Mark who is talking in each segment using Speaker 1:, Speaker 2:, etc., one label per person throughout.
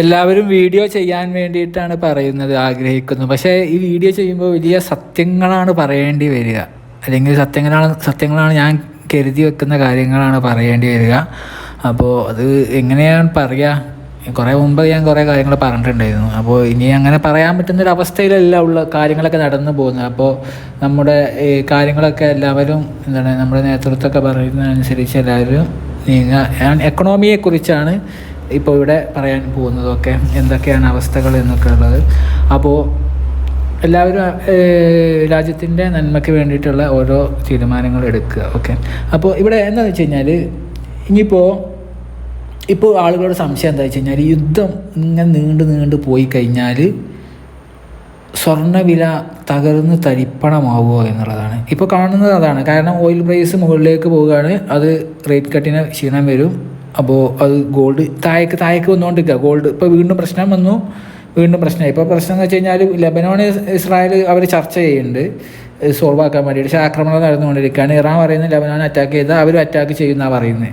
Speaker 1: എല്ലാവരും വീഡിയോ ചെയ്യാൻ വേണ്ടിയിട്ടാണ് പറയുന്നത്, ആഗ്രഹിക്കുന്നത്. പക്ഷേ ഈ വീഡിയോ ചെയ്യുമ്പോൾ വലിയ സത്യങ്ങളാണ് പറയേണ്ടി വരിക, അല്ലെങ്കിൽ സത്യങ്ങളാണ് ഞാൻ കരുതി വെക്കുന്ന കാര്യങ്ങളാണ് പറയേണ്ടി വരിക. അപ്പോൾ അത് എങ്ങനെയാണ് പറയുക? കുറേ മുമ്പ് ഞാൻ കുറേ കാര്യങ്ങൾ പറഞ്ഞിട്ടുണ്ടായിരുന്നു. അപ്പോൾ ഇനി അങ്ങനെ പറയാൻ പറ്റുന്നൊരവസ്ഥയിലല്ല ഉള്ള കാര്യങ്ങളൊക്കെ നടന്നു പോകുന്നത്. അപ്പോൾ നമ്മുടെ കാര്യങ്ങളൊക്കെ എല്ലാവരും നമ്മുടെ നേതൃത്വമൊക്കെ പറയുന്നതനുസരിച്ച് എല്ലാവരും നീങ്ങുക. ഞാൻ എക്കണോമിയെക്കുറിച്ചാണ് ഇപ്പോൾ ഇവിടെ പറയാൻ പോകുന്നതൊക്കെ, എന്തൊക്കെയാണ് അവസ്ഥകൾ എന്നൊക്കെ ഉള്ളത്. അപ്പോൾ എല്ലാവരും രാജ്യത്തിൻ്റെ നന്മയ്ക്ക് വേണ്ടിയിട്ടുള്ള ഓരോ തീരുമാനങ്ങൾ എടുക്കുക. ഓക്കെ, അപ്പോൾ ഇവിടെ എന്താണെന്ന് വെച്ച് കഴിഞ്ഞാൽ ഇപ്പോൾ ആളുകളുടെ സംശയം എന്താ വെച്ച് കഴിഞ്ഞാൽ, യുദ്ധം ഇങ്ങനെ നീണ്ടു പോയി കഴിഞ്ഞാൽ സ്വർണ്ണവില തകർന്ന് തരിപ്പണമാവുമോ എന്നുള്ളതാണ് ഇപ്പോൾ കാണുന്നത്. അതാണ് കാരണം, ഓയിൽ പ്രൈസ് മുകളിലേക്ക് പോവുകയാണ്, അത് റേറ്റ് കട്ടിന് ക്ഷീണം വരും. അപ്പോൾ അത് ഗോൾഡ് താഴേക്ക് വന്നുകൊണ്ടിരിക്കുക. ഗോൾഡ് ഇപ്പോൾ വീണ്ടും പ്രശ്നമായി. ഇപ്പോൾ പ്രശ്നം എന്ന് വെച്ച് കഴിഞ്ഞാൽ, ലെബനോൺ ഇസ്രായേൽ അവർ ചർച്ച ചെയ്യുന്നുണ്ട് സോൾവ് ആക്കാൻ വേണ്ടിയിട്ട്. പക്ഷേ ആക്രമണം നടന്നുകൊണ്ടിരിക്കുകയാണ്. ഇറാൻ പറയുന്നത് ലെബനോൺ അറ്റാക്ക് ചെയ്താൽ അവരും അറ്റാക്ക് ചെയ്യുന്നതാണ് പറയുന്നത്.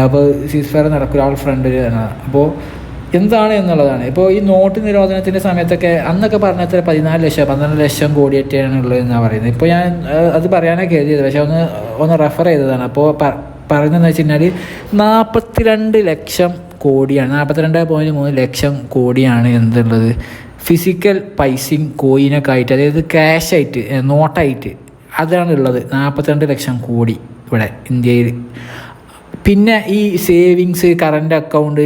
Speaker 1: അപ്പോൾ സീസ് ഫയർ നടക്കില്ല, ആൾ ഫ്രണ്ടിൽ എന്നാണ്. അപ്പോൾ എന്താണ് എന്നുള്ളതാണ്. ഇപ്പോൾ ഈ നോട്ട് നിരോധനത്തിൻ്റെ സമയത്തൊക്കെ അന്നൊക്കെ പറഞ്ഞത്ര 14 ലക്ഷം 12 ലക്ഷം കോടിയൊക്കെയാണ് ഉള്ളതെന്നാണ് പറയുന്നത്. ഇപ്പോൾ ഞാൻ അത് പറയാനൊക്കെ കരുതിയത്, പക്ഷേ ഒന്ന് റെഫർ ചെയ്തതാണ്. അപ്പോൾ പറയുന്നതെന്ന് വെച്ച് കഴിഞ്ഞാൽ 42 ലക്ഷം കോടിയാണ്, 42.3 ലക്ഷം കോടിയാണ് എന്തുള്ളത്, ഫിസിക്കൽ പൈസയും കോയിനൊക്കെ ആയിട്ട്, അതായത് ക്യാഷായിട്ട് നോട്ടായിട്ട് അതാണ് ഉള്ളത്. 42 ലക്ഷം കോടി ഇവിടെ ഇന്ത്യയിൽ. പിന്നെ ഈ സേവിങ്സ്, കറണ്ട് അക്കൗണ്ട്,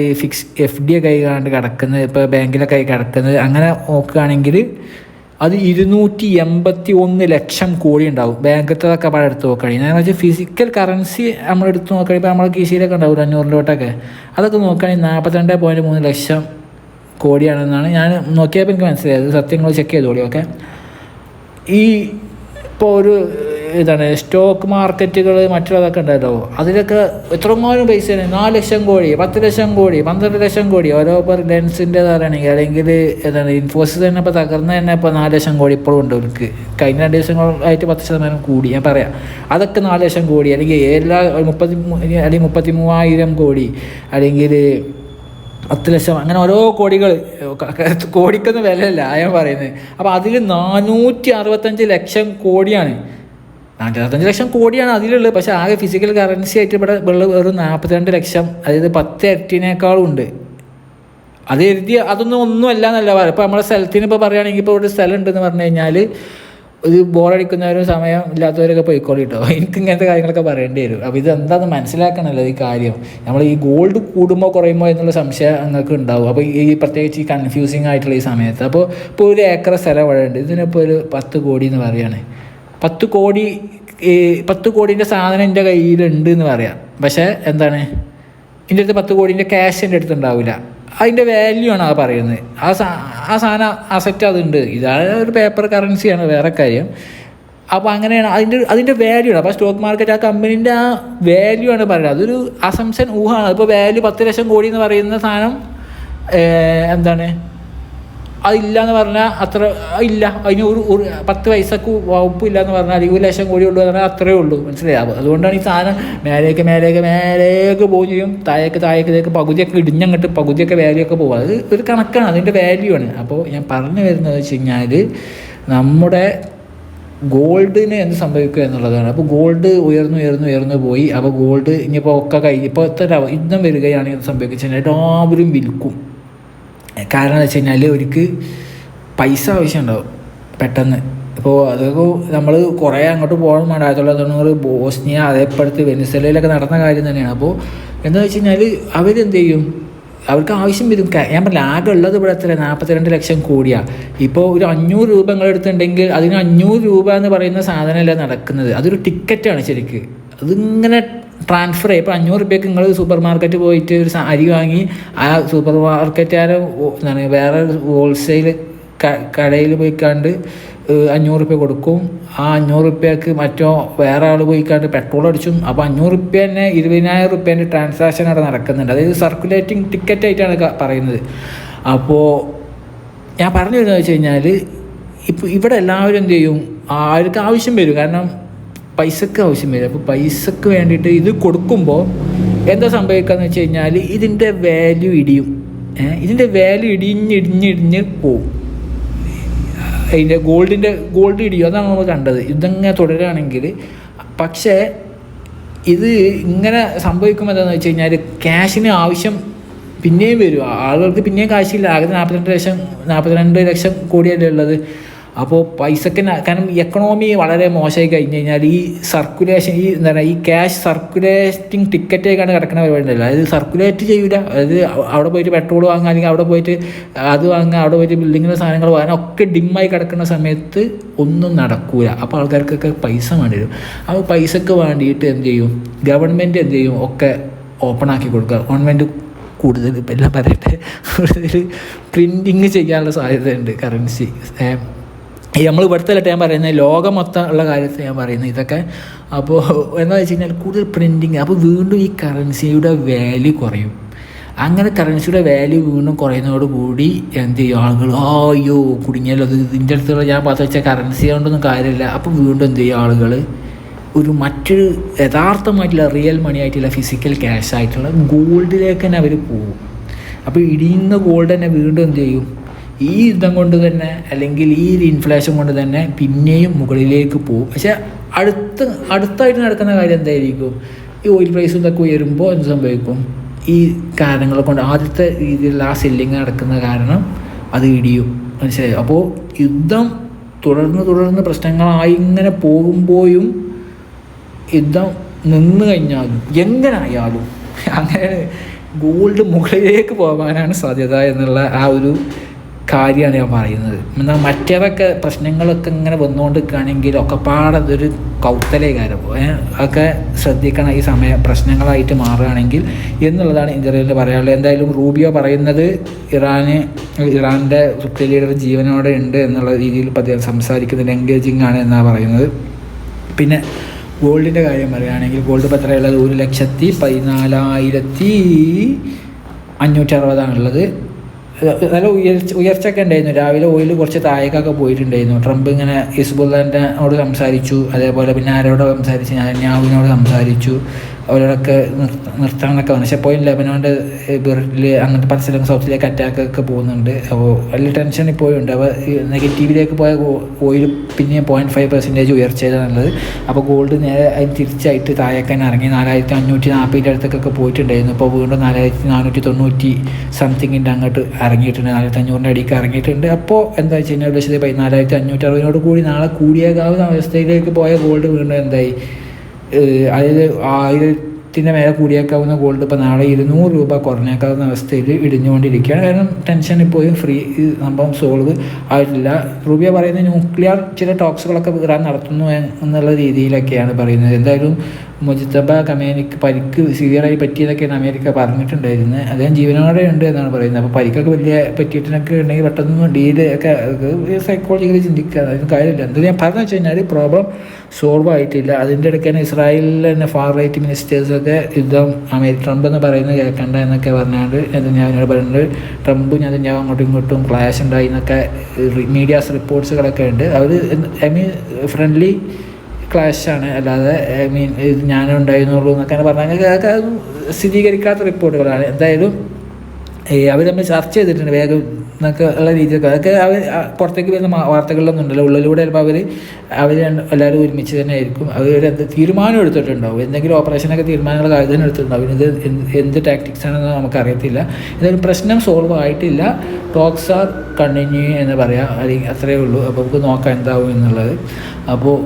Speaker 1: FD ഒക്കെ ആയിക്കാണ്ട് കിടക്കുന്നത്, ഇപ്പോൾ ബാങ്കിലൊക്കെ ആയി കിടക്കുന്നത്, അങ്ങനെ നോക്കുകയാണെങ്കിൽ അത് 281 ലക്ഷം കോടി ഉണ്ടാവും. ബാങ്കത്തതൊക്കെ പഴം എടുത്ത് നോക്കുകയാണെങ്കിൽ എന്ന് വെച്ചാൽ ഫിസിക്കൽ കറൻസി നമ്മളെടുത്ത് നോക്കുകയാണെങ്കിൽ ഇപ്പോൾ നമ്മളെ കീശയിലൊക്കെ ഉണ്ടാവും 500 നോട്ടൊക്കെ, അതൊക്കെ നോക്കുകയാണെങ്കിൽ 42.3 ലക്ഷം കോടിയാണെന്നാണ് ഞാൻ നോക്കിയപ്പോൾ എനിക്ക് മനസ്സിലായത്. സത്യങ്ങൾ ചെക്ക് ചെയ്തോളി. ഓക്കെ, ഈ ഇപ്പോൾ ഒരു സ്റ്റോക്ക് മാർക്കറ്റുകൾ മറ്റുള്ളതൊക്കെ ഉണ്ടല്ലോ, അതിലൊക്കെ എത്രമാനം പൈസയാണ്. 4 ലക്ഷം കോടി, 10 ലക്ഷം കോടി, 12 ലക്ഷം കോടി ഓരോ ലെൻസിൻ്റെ പറയുകയാണെങ്കിൽ. അല്ലെങ്കിൽ ഇൻഫോസിസ് തന്നെ ഇപ്പോൾ തകർന്ന് തന്നെ ഇപ്പോൾ 4 ലക്ഷം കോടി ഇപ്പോഴും ഉണ്ട് അവർക്ക്. കഴിഞ്ഞ 2 ദിവസങ്ങളായിട്ട് 10% കൂടി. ഞാൻ പറയാം, അതൊക്കെ 4 ലക്ഷം കോടി, അല്ലെങ്കിൽ അല്ലെങ്കിൽ 33,000 കോടി, അല്ലെങ്കിൽ 10 ലക്ഷം, അങ്ങനെ ഓരോ കോടിക്കൊന്നും വിലയല്ല ഞാൻ പറയുന്നത്. അപ്പോൾ അതിൽ 465 ലക്ഷം കോടിയാണ്. 465 ലക്ഷം കോടിയാണ് അതിലുള്ളത്. പക്ഷേ ആകെ ഫിസിക്കൽ കറൻസി ആയിട്ട് ഇവിടെ വെറും 42 ലക്ഷം, അതായത് 10 ഇരട്ടിനേക്കാളും ഉണ്ട്. അത് ഒന്നും അല്ല എന്നല്ല പറയുക. ഇപ്പോൾ നമ്മളെ സ്ഥലത്തിന് ഇപ്പോൾ പറയുകയാണെങ്കിൽ, ഇപ്പോൾ ഒരു സ്ഥലം ഉണ്ടെന്ന് പറഞ്ഞു കഴിഞ്ഞാൽ ഇത് ബോറടിക്കുന്നവരും സമയം ഇല്ലാത്തവരൊക്കെ പോയിക്കോളി കേട്ടോ. എനിക്ക് ഇങ്ങനത്തെ കാര്യങ്ങളൊക്കെ പറയേണ്ടി വരും. അപ്പോൾ ഇതെന്താണെന്ന് മനസ്സിലാക്കണമല്ലോ ഈ കാര്യം. നമ്മൾ ഈ ഗോൾഡ് കൂടുമ്പോൾ കുറയുമ്പോൾ എന്നുള്ള സംശയം നിങ്ങൾക്ക് ഉണ്ടാവും. അപ്പോൾ പ്രത്യേകിച്ച് ഈ കൺഫ്യൂസിങ് ആയിട്ടുള്ള ഈ സമയത്ത്. അപ്പോൾ ഇപ്പോൾ ഒരു ഏക്കർ സ്ഥലം ഇവിടെ ഉണ്ട്, ഇതിനിപ്പോൾ ഒരു 10 കോടി എന്ന് പറയുകയാണ്. 10 കോടീൻ്റെ സാധനം എൻ്റെ കയ്യിലുണ്ട് എന്ന് പറയാം. പക്ഷേ എന്താണ്, എൻ്റെ അടുത്ത് 10 കോടീൻ്റെ ക്യാഷ് എൻ്റെ അടുത്ത് ഉണ്ടാവില്ല. അതിൻ്റെ വാല്യൂ ആണ് ആ പറയുന്നത്. ആ സാധനം അസറ്റ് അതുണ്ട്. ഇതാണ് ഒരു പേപ്പർ കറൻസിയാണ്, വേറെ കാര്യം. അപ്പോൾ അങ്ങനെയാണ് അതിൻ്റെ വാല്യൂ ആണ്. അപ്പോൾ സ്റ്റോക്ക് മാർക്കറ്റ് ആ കമ്പനീൻ്റെ ആ വാല്യൂ ആണ് പറയുന്നത്. അതൊരു അസംഷൻ ഊഹമാണ്. ഇപ്പോൾ വാല്യൂ 10 ലക്ഷം കോടി എന്ന് പറയുന്ന സാധനം അതില്ല എന്ന് പറഞ്ഞാൽ അത്ര ഇല്ല, അതിന് ഒരു 10 പൈസക്ക് വകുപ്പില്ല എന്ന് പറഞ്ഞാൽ 20 ലക്ഷം കോടി ഉള്ളൂ എന്ന് പറഞ്ഞാൽ അത്രയേ ഉള്ളൂ. മനസ്സിലാവും. അതുകൊണ്ടാണ് ഈ സാധനം മേലേക്ക് പോകുകയും ചെയ്യും, താഴേക്ക് പകുതിയൊക്കെ ഇടിഞ്ഞങ്ങോട്ട് പകുതിയൊക്കെ വാല്യൊക്കെ പോകും. അത് ഒരു കണക്കാണ്, അതിൻ്റെ വാല്യൂ ആണ്. അപ്പോൾ ഞാൻ പറഞ്ഞു വരുന്നത് വെച്ച് കഴിഞ്ഞാൽ, നമ്മുടെ ഗോൾഡിന് എന്ത് സംഭവിക്കുക എന്നുള്ളതാണ്. അപ്പോൾ ഗോൾഡ് ഉയർന്നു പോയി. അപ്പോൾ ഗോൾഡ് ഇനിയിപ്പോൾ ഒക്കെ കഴിഞ്ഞ് ഇപ്പോൾ യുദ്ധം വരികയാണെങ്കിൽ എന്ത് സംഭവിക്കുക, എല്ലാവരും വിൽക്കും. കാരണം എന്ന് വെച്ച് കഴിഞ്ഞാൽ അവർക്ക് പൈസ ആവശ്യമുണ്ടാവും പെട്ടെന്ന്. ഇപ്പോൾ അതൊക്കെ നമ്മൾ കുറേ അങ്ങോട്ട് പോകണം വേണ്ട. 1990 ബോസ്നിയ, അതേപ്പോഴത്തെ വെനിസ്വേലയിലൊക്കെ നടന്ന കാര്യം തന്നെയാണ്. അപ്പോൾ എന്താണെന്ന് വെച്ച് കഴിഞ്ഞാൽ അവരെന്ത് ചെയ്യും, അവർക്ക് ആവശ്യം വരും. ഞാൻ പറഞ്ഞില്ല, ആകെ ഉള്ളത് ഇവിടെ എത്ര 42 ലക്ഷം കോടിയാണ്. ഇപ്പോൾ ഒരു 500 രൂപ നിങ്ങളെടുത്തിട്ടുണ്ടെങ്കിൽ അതിന് 500 രൂപ എന്ന് പറയുന്ന സാധനമല്ല നടക്കുന്നത്, അതൊരു ടിക്കറ്റാണ് ശരിക്ക്. അതിങ്ങനെ ട്രാൻസ്ഫർ ചെയ്യും. ഇപ്പോൾ 500 രൂപയ്ക്ക് നിങ്ങൾ സൂപ്പർ മാർക്കറ്റ് പോയിട്ട് ഒരു അരി വാങ്ങി, ആ സൂപ്പർ മാർക്കറ്റുകാരൻ വേറെ ഹോൾസെയിൽ കടയിൽ പോയിക്കാണ്ട് 500 രൂപ കൊടുക്കും. ആ 500 രൂപയ്ക്ക് വേറെ ആൾ പോയിക്കാണ്ട് പെട്രോൾ അടിച്ചും. അപ്പോൾ 500 രൂപ തന്നെ 20,000 രൂപേൻ്റെ ട്രാൻസാക്ഷൻ അവിടെ നടക്കുന്നുണ്ട്. അതായത് സർക്കുലേറ്റിംഗ് ടിക്കറ്റായിട്ടാണ് പറയുന്നത്. അപ്പോൾ ഞാൻ പറഞ്ഞു വരുന്നത് വെച്ച് കഴിഞ്ഞാൽ, ഇപ്പോൾ ഇവിടെ എല്ലാവരും എന്ത് ചെയ്യും, ആർക്ക് ആവശ്യം വരും. കാരണം പൈസക്ക് ആവശ്യം വരും. അപ്പോൾ പൈസക്ക് വേണ്ടിയിട്ട് ഇത് കൊടുക്കുമ്പോൾ എന്താ സംഭവിക്കുക എന്ന് വെച്ച് കഴിഞ്ഞാൽ, ഇതിൻ്റെ വാല്യൂ ഇടിയും. ഇതിൻ്റെ വാല്യൂ ഇടിഞ്ഞിടിഞ്ഞിടിഞ്ഞ് പോവും. അതിൻ്റെ ഗോൾഡ് ഇടിയും. അതാണ് നമ്മൾ കണ്ടത്. ഇതങ്ങനെ തുടരുകയാണെങ്കിൽ. പക്ഷേ ഇത് ഇങ്ങനെ സംഭവിക്കുമ്പോൾ എന്താണെന്ന് വെച്ച് കഴിഞ്ഞാൽ ക്യാഷിന് ആവശ്യം പിന്നെയും വരും. ആളുകൾക്ക് പിന്നെയും കാശില്ല. ആകെ 42 ലക്ഷം കോടിയല്ലേ ഉള്ളത്. അപ്പോൾ പൈസക്ക് കാരണം എക്കണോമി വളരെ മോശമായി കഴിഞ്ഞ് കഴിഞ്ഞാൽ ഈ സർക്കുലേഷൻ എന്താ പറയുക, ഈ ക്യാഷ് സർക്കുലേറ്റിംഗ് ടിക്കറ്റേക്കാണ് കിടക്കുന്ന പരിപാടി ഉണ്ടല്ലോ. അതായത് സർക്കുലേറ്റ് ചെയ്യില്ല. അതായത് അവിടെ പോയിട്ട് പെട്രോൾ വാങ്ങുക, അല്ലെങ്കിൽ അവിടെ പോയിട്ട് അത് വാങ്ങുക, അവിടെ പോയിട്ട് ബിൽഡിങ്ങിൻ്റെ സാധനങ്ങൾ വാങ്ങാൻ ഒക്കെ ഡിമ്മായി കിടക്കുന്ന സമയത്ത് ഒന്നും നടക്കൂല. അപ്പോൾ ആൾക്കാർക്കൊക്കെ പൈസ വേണ്ടി വരും. അപ്പോൾ പൈസക്ക് വേണ്ടിയിട്ട് എന്ത് ചെയ്യും, ഗവൺമെൻറ് എന്ത് ചെയ്യും, ഒക്കെ ഓപ്പൺ ആക്കി കൊടുക്കുക. ഗവൺമെൻറ് കൂടുതൽ ഇപ്പം എല്ലാം പറയട്ടെ, കൂടുതൽ പ്രിൻറ്റിങ് ചെയ്യാനുള്ള സാധ്യതയുണ്ട് കറൻസി. നമ്മൾ ഇവിടുത്തെ ഞാൻ പറയുന്നത് ലോകം മൊത്തം ഉള്ള കാര്യത്തിൽ ഞാൻ പറയുന്നത് ഇതൊക്കെ. അപ്പോൾ എന്താ വെച്ച് കഴിഞ്ഞാൽ കൂടുതൽ പ്രിൻറ്റിങ്. അപ്പോൾ വീണ്ടും ഈ കറൻസിയുടെ വാല്യൂ കുറയും. അങ്ങനെ കറൻസിയുടെ വാല്യൂ വീണ്ടും കുറയുന്നതോടുകൂടി എന്ത് ചെയ്യും ആളുകൾ, അയ്യോ കുടുങ്ങിയല്ലോ, അത് ഇതിൻ്റെ അടുത്തുള്ള ഞാൻ பார்த்து വെച്ച കറൻസി കൊണ്ടൊന്നും കാര്യമില്ല. അപ്പോൾ വീണ്ടും എന്ത് ചെയ്യും ആളുകൾ മറ്റൊരു യഥാർത്ഥമായിട്ടുള്ള റിയൽ മണി ആയിട്ടുള്ള ഫിസിക്കൽ ക്യാഷ് ആയിട്ടുള്ള ഗോൾഡിലേക്ക് തന്നെ അവർ പോകും. അപ്പോൾ ഇടിയുന്ന ഗോൾഡ് തന്നെ വീണ്ടും എന്ത് ചെയ്യും, ഈ യുദ്ധം കൊണ്ട് തന്നെ അല്ലെങ്കിൽ ഈ ഇൻഫ്ലേഷൻ കൊണ്ട് തന്നെ പിന്നെയും മുകളിലേക്ക് പോകും. പക്ഷേ അടുത്തായിട്ട് നടക്കുന്ന കാര്യം എന്തായിരിക്കും, ഈ ഓയിൽ പ്രൈസ് ഇതൊക്കെ ഉയരുമ്പോൾ എന്ത് സംഭവിക്കും, ഈ കാരണങ്ങളെ കൊണ്ട് ആദ്യത്തെ രീതിയിലുള്ള ആ സെല്ലിങ് നടക്കുന്ന കാരണം അത് ഇടിയും. മനസ്സിലായി. അപ്പോൾ യുദ്ധം തുടർന്ന് പ്രശ്നങ്ങളായി ഇങ്ങനെ പോകുമ്പോഴും യുദ്ധം നിന്ന് കഴിഞ്ഞാലും എങ്ങനായാലും അങ്ങനെ ഗോൾഡ് മുകളിലേക്ക് പോകാനാണ് സാധ്യത എന്നുള്ള ആ ഒരു കാര്യമാണ് ഞാൻ പറയുന്നത്. എന്നാൽ മറ്റേതൊക്കെ പ്രശ്നങ്ങളൊക്കെ ഇങ്ങനെ വന്നുകൊണ്ടിരിക്കുകയാണെങ്കിൽ ഒക്കെപ്പാടതൊരു കൗത്തലേകാരം ഒക്കെ ശ്രദ്ധിക്കണം. ഈ സമയം പ്രശ്നങ്ങളായിട്ട് മാറുകയാണെങ്കിൽ എന്നുള്ളതാണ് ഇന്ത്യയിൽ പറയാനുള്ളത്. എന്തായാലും റൂബിയോ പറയുന്നത് ഇറാൻ്റെ സുപ്രീം ലീഡർ ജീവനോടെ ഉണ്ട് എന്നുള്ള രീതിയിൽ സംസാരിക്കുന്നത് എൻഗേജിങ് ആണ് എന്നാണ് പറയുന്നത്. പിന്നെ ഗോൾഡിൻ്റെ കാര്യം പറയുകയാണെങ്കിൽ ഗോൾഡ് ഇപ്പോൾ എത്രയുള്ളത്, 1,14,560 നല്ല ഉയർച്ചയൊക്കെ ഉണ്ടായിരുന്നു. രാവിലെ ഓയിൽ കുറച്ച് താഴേക്കൊക്കെ പോയിട്ടുണ്ടായിരുന്നു. ട്രംപ് ഇങ്ങനെ ഹിസ്ബുള്ളോട് സംസാരിച്ചു. അതേപോലെ പിന്നെ ആരോടോ സംസാരിച്ചു, നെതന്യാഹുവിനോട് സംസാരിച്ചു. അവരോടൊക്കെ നിർത്താനൊക്കെ വന്നു. പക്ഷേ പോയി ലെബനോൻ്റെ ബെറിൽ അങ്ങനത്തെ പല സ്ഥലം സൗത്തിലേക്ക് അറ്റാക്കൊക്കെ പോകുന്നുണ്ട്. അപ്പോൾ വലിയ ടെൻഷൻ ഇപ്പോഴും ഉണ്ട്. അപ്പോൾ നെഗറ്റീവിലേക്ക് പോയ ഓയിൽ പിന്നെ 0.5% ഉയർച്ചയിലാണുള്ളത്. അപ്പോൾ ഗോൾഡ് നേരെ അതിന് തിരിച്ചായിട്ട് താഴേക്കാൻ ഇറങ്ങി 4,540 അടുത്തൊക്കെ പോയിട്ടുണ്ടായിരുന്നു. ഇപ്പോൾ വീണ്ടും 4,490 സംതിങ്ങിൻ്റെ അങ്ങോട്ട് ഇറങ്ങിയിട്ടുണ്ട്. 4,500 അടിക്ക് ഇറങ്ങിയിട്ടുണ്ട്. അപ്പോൾ എന്താ വെച്ച് കഴിഞ്ഞാൽ 14,560 കൂടി നാളെ കൂടിയേക്കാവുന്ന അവസ്ഥയിലേക്ക് പോയ ഗോൾഡ് വീണ്ടും എന്തായി, അതായത് 1000 മേലെ കൂടിയേക്കാവുന്ന ഗോൾഡ് ഇപ്പോൾ നാളെ 200 രൂപ കുറഞ്ഞേക്കാവുന്ന അവസ്ഥയിൽ ഇടിഞ്ഞുകൊണ്ടിരിക്കുകയാണ്. കാരണം ടെൻഷൻ ഇപ്പോഴും സംഭവം സോൾവ് ആയിട്ടില്ല. റൂബിയോ പറയുന്നത് ന്യൂക്ലിയർ ചില ടോക്സുകളൊക്കെ ഇറാൻ നടത്തുന്നു എന്നുള്ള രീതിയിലൊക്കെയാണ് പറയുന്നത്. എന്തായാലും മുജ്തബ ഖമേനിക്ക് പരിക്ക് സിവിയറായി പറ്റിയതൊക്കെയാണ് അമേരിക്ക പറഞ്ഞിട്ടുണ്ടായിരുന്നത്. അദ്ദേഹം ജീവനോടെ ഉണ്ട് എന്നാണ് പറയുന്നത്. അപ്പോൾ പരിക്കൊക്കെ വലിയ പറ്റിയിട്ടൊക്കെ ഉണ്ടെങ്കിൽ പെട്ടെന്ന് ഡീല് ഒക്കെ സൈക്കോളജിക്കലി ചിന്തിക്കുക, അതിന് കാര്യമില്ല. എന്താ ഞാൻ പറഞ്ഞു വെച്ച് കഴിഞ്ഞാൽ പ്രോബ്ലം സോൾവ് ആയിട്ടില്ല. അതിൻ്റെ ഇടയ്ക്കാണ് ഇസ്രായേലിൽ തന്നെ ഫാർ റൈറ്റ് മിനിസ്റ്റേഴ്സൊക്കെ യുദ്ധം ട്രംപ് എന്ന് പറയുന്നത് കേൾക്കണ്ട എന്നൊക്കെ പറഞ്ഞാണ്ട് നെതന്യാഹുവിനോട് പറയുന്നത്. ട്രംപും നെതന്യാഹു അങ്ങോട്ടും ഇങ്ങോട്ടും ക്ലാഷ് ഉണ്ടായി എന്നൊക്കെ മീഡിയാസ് റിപ്പോർട്ട്സുകളൊക്കെ ഉണ്ട്. അവർ ഫ്രണ്ട്ലി ക്ലാഷാണ്, അല്ലാതെ ഇത് ഞാനും ഉണ്ടായിരുന്നുള്ളൂ എന്നൊക്കെ പറഞ്ഞാൽ അതൊക്കെ സ്ഥിരീകരിക്കാത്ത റിപ്പോർട്ടുകളാണ്. എന്തായാലും അവർ തമ്മിൽ ചർച്ച ചെയ്തിട്ടുണ്ട് വേഗം എന്നൊക്കെ ഉള്ള രീതിയൊക്കെ. അതൊക്കെ അവർ പുറത്തേക്ക് വരുന്ന വാർത്തകളിലൊന്നും ഉണ്ടല്ലോ. ഉള്ളിലൂടെ ചിലപ്പോൾ അവർ എല്ലാവരും ഒരുമിച്ച് തന്നെ ആയിരിക്കും. അവർ തീരുമാനം എടുത്തിട്ടുണ്ടാവും. എന്തെങ്കിലും ഓപ്പറേഷനൊക്കെ തീരുമാനങ്ങൾ കാര്യം എടുത്തിട്ടുണ്ടാവും. ഇത് എന്ത് ടാക്ടിക്സ് ആണെന്ന് നമുക്കറിയത്തില്ല. എന്തായാലും പ്രശ്നം സോൾവ് ആയിട്ടില്ല. ടോക്സ് ആർ കണ്ടിന്യൂ എന്ന് പറയാം. അല്ലെങ്കിൽ അത്രയേ ഉള്ളൂ. അപ്പോൾ നമുക്ക് നോക്കാം എന്താവും എന്നുള്ളത്. അപ്പോൾ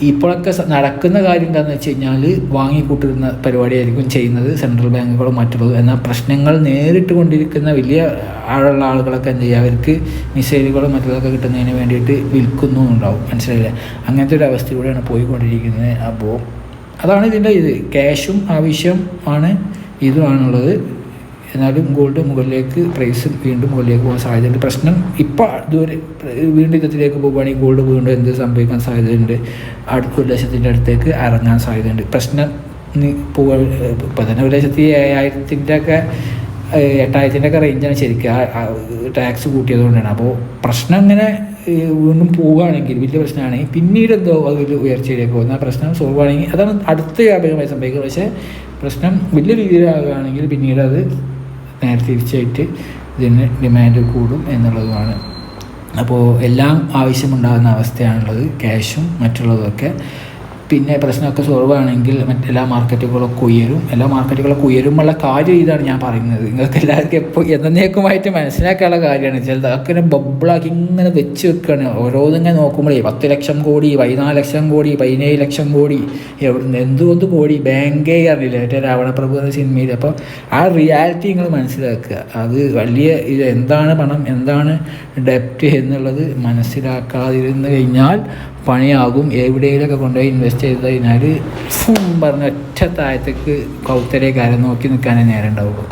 Speaker 1: ഇപ്പോഴൊക്കെ നടക്കുന്ന കാര്യം എന്താണെന്ന് വെച്ച് കഴിഞ്ഞാൽ വാങ്ങിക്കൂട്ടുന്ന പരിപാടിയായിരിക്കും ചെയ്യുന്നത് സെൻട്രൽ ബാങ്കുകളും മറ്റുള്ളതും. എന്നാൽ പ്രശ്നങ്ങൾ നേരിട്ട് കൊണ്ടിരിക്കുന്ന വലിയ ആളുള്ള ആളുകളൊക്കെ എന്ത് ചെയ്യുക, അവർക്ക് മിസൈലുകളും മറ്റുള്ളതൊക്കെ കിട്ടുന്നതിന് വേണ്ടിയിട്ട് വിൽക്കുന്നുണ്ടാവും. മനസ്സിലായില്ലേ? അങ്ങനത്തെ ഒരു അവസ്ഥയിലൂടെയാണ് പോയിക്കൊണ്ടിരിക്കുന്നത്. അപ്പോൾ അതാണ് ഇതിൻ്റെ ക്യാഷും ആവശ്യം ആണ്, ഇതുമാണുള്ളത്. എന്നാലും ഗോൾഡ് മുകളിലേക്ക് പ്രൈസ് വീണ്ടും മുകളിലേക്ക് പോകാൻ സാധ്യതയുണ്ട്. പ്രശ്നം ഇപ്പോൾ വീണ്ടും യുദ്ധത്തിലേക്ക് പോകുകയാണെങ്കിൽ ഗോൾഡ് വീണ്ടും എന്ത് സംഭവിക്കാൻ സാധ്യതയുണ്ട്, 1,00,000 അടുത്തേക്ക് ഇറങ്ങാൻ സാധ്യതയുണ്ട്. പ്രശ്നം ഇപ്പോൾ തന്നെ 1,07,000 8,000 റേഞ്ചാണ് ശരിക്കും ടാക്സ് കൂട്ടിയതുകൊണ്ടാണ്. അപ്പോൾ പ്രശ്നം ഇങ്ങനെ വീണ്ടും പോവുകയാണെങ്കിൽ വലിയ പ്രശ്നമാണെങ്കിൽ പിന്നീട് എന്തോ അത് വലിയ ഉയർച്ചയിലേക്ക് പോകുന്ന പ്രശ്നം സോൾവ് ആണെങ്കിൽ അതാണ് അടുത്ത വ്യാപകമായി സംഭവിക്കുന്നത്. പക്ഷേ പ്രശ്നം വലിയ രീതിയിലാകുകയാണെങ്കിൽ പിന്നീട് അത് നേരെ തിരിച്ചായിട്ട് ഇതിന് ഡിമാൻഡ് കൂടും എന്നുള്ളതുമാണ്. അപ്പോൾ എല്ലാം ആവശ്യമുണ്ടാകുന്ന അവസ്ഥയാണുള്ളത്, ക്യാഷും മറ്റുള്ളതൊക്കെ. പിന്നെ പ്രശ്നമൊക്കെ സോൾവ് ആണെങ്കിൽ മറ്റെല്ലാ മാർക്കറ്റുകളൊക്കെ ഉയരും. എല്ലാ മാർക്കറ്റുകളൊക്കെ ഉയരുമുള്ള കാര്യം ഇതാണ് ഞാൻ പറയുന്നത്. നിങ്ങൾക്ക് എല്ലാവർക്കും എപ്പോൾ എന്നേക്കുമായിട്ട് മനസ്സിലാക്കാനുള്ള കാര്യമാണ്. ചിലത് അങ്ങനെ ബബിളാക്കി ഇങ്ങനെ വെച്ച് വെക്കുകയാണ്. ഓരോന്നിങ്ങനെ നോക്കുമ്പോഴേ 10 ലക്ഷം കോടി, 14 ലക്ഷം കോടി, 17 ലക്ഷം കോടി, എവിടുന്ന് എന്തുകൊണ്ട് കോടി, ബാങ്കേ അറിയില്ല മറ്റേ രാവണപ്രഭു എന്ന സിനിമയിൽ. അപ്പോൾ ആ റിയാലിറ്റി നിങ്ങൾ മനസ്സിലാക്കുക. അത് വലിയ ഇത് എന്താണ് പണം, എന്താണ് ഡെപ്റ്റ് എന്നുള്ളത് മനസ്സിലാക്കാതിരുന്നു കഴിഞ്ഞാൽ പണിയാകും. എവിടെയെങ്കിലുമൊക്കെ കൊണ്ടുപോയി ഇൻവെസ്റ്റ് ചെയ്ത് കഴിഞ്ഞാൽ പറഞ്ഞ ഒറ്റ താഴത്തേക്ക് കൗത്തരേക്കാരം നോക്കി നിൽക്കാനേ നേരം ഉണ്ടാവുള്ളൂ.